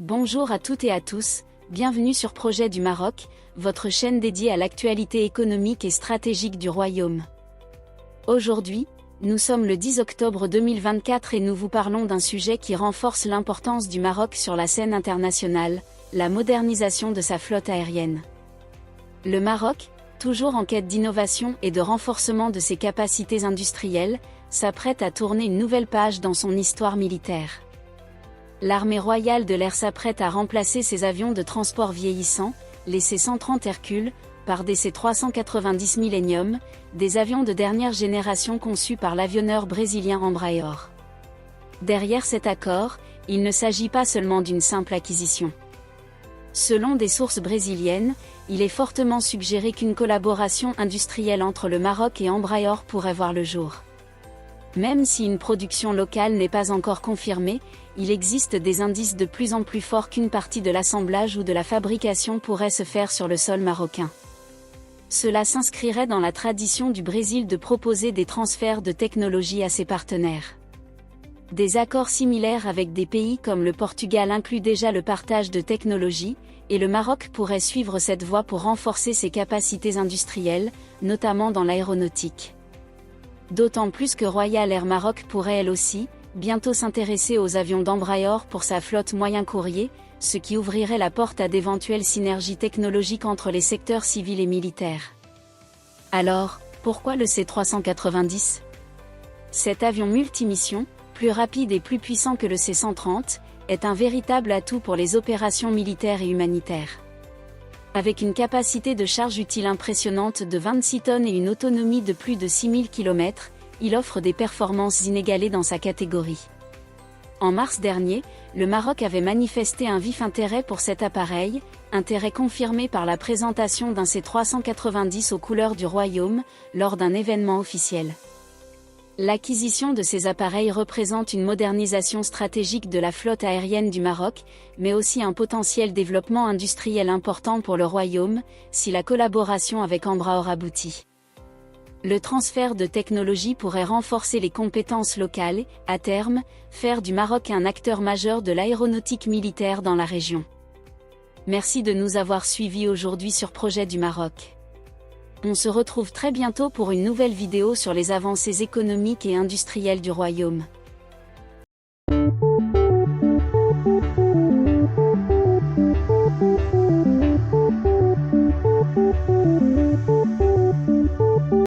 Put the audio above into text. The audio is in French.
Bonjour à toutes et à tous, bienvenue sur Projet du Maroc, votre chaîne dédiée à l'actualité économique et stratégique du Royaume. Aujourd'hui, nous sommes le 10 octobre 2024 et nous vous parlons d'un sujet qui renforce l'importance du Maroc sur la scène internationale, la modernisation de sa flotte aérienne. Le Maroc, toujours en quête d'innovation et de renforcement de ses capacités industrielles, s'apprête à tourner une nouvelle page dans son histoire militaire. L'armée royale de l'air s'apprête à remplacer ses avions de transport vieillissants, les C-130 Hercule, par des C-390 Millennium, des avions de dernière génération conçus par l'avionneur brésilien Embraer. Derrière cet accord, il ne s'agit pas seulement d'une simple acquisition. Selon des sources brésiliennes, il est fortement suggéré qu'une collaboration industrielle entre le Maroc et Embraer pourrait voir le jour. Même si une production locale n'est pas encore confirmée, il existe des indices de plus en plus forts qu'une partie de l'assemblage ou de la fabrication pourrait se faire sur le sol marocain. Cela s'inscrirait dans la tradition du Brésil de proposer des transferts de technologie à ses partenaires. Des accords similaires avec des pays comme le Portugal incluent déjà le partage de technologies, et le Maroc pourrait suivre cette voie pour renforcer ses capacités industrielles, notamment dans l'aéronautique. D'autant plus que Royal Air Maroc pourrait elle aussi, bientôt s'intéresser aux avions d'Embraer pour sa flotte moyen courrier, ce qui ouvrirait la porte à d'éventuelles synergies technologiques entre les secteurs civils et militaires. Alors, pourquoi le C-390 ? Cet avion multimission, plus rapide et plus puissant que le C-130, est un véritable atout pour les opérations militaires et humanitaires. Avec une capacité de charge utile impressionnante de 26 tonnes et une autonomie de plus de 6000 km, il offre des performances inégalées dans sa catégorie. En mars dernier, le Maroc avait manifesté un vif intérêt pour cet appareil, intérêt confirmé par la présentation d'un C-390 aux couleurs du Royaume, lors d'un événement officiel. L'acquisition de ces appareils représente une modernisation stratégique de la flotte aérienne du Maroc, mais aussi un potentiel développement industriel important pour le Royaume, si la collaboration avec Embraer aboutit. Le transfert de technologie pourrait renforcer les compétences locales et, à terme, faire du Maroc un acteur majeur de l'aéronautique militaire dans la région. Merci de nous avoir suivis aujourd'hui sur Projet du Maroc. On se retrouve très bientôt pour une nouvelle vidéo sur les avancées économiques et industrielles du Royaume.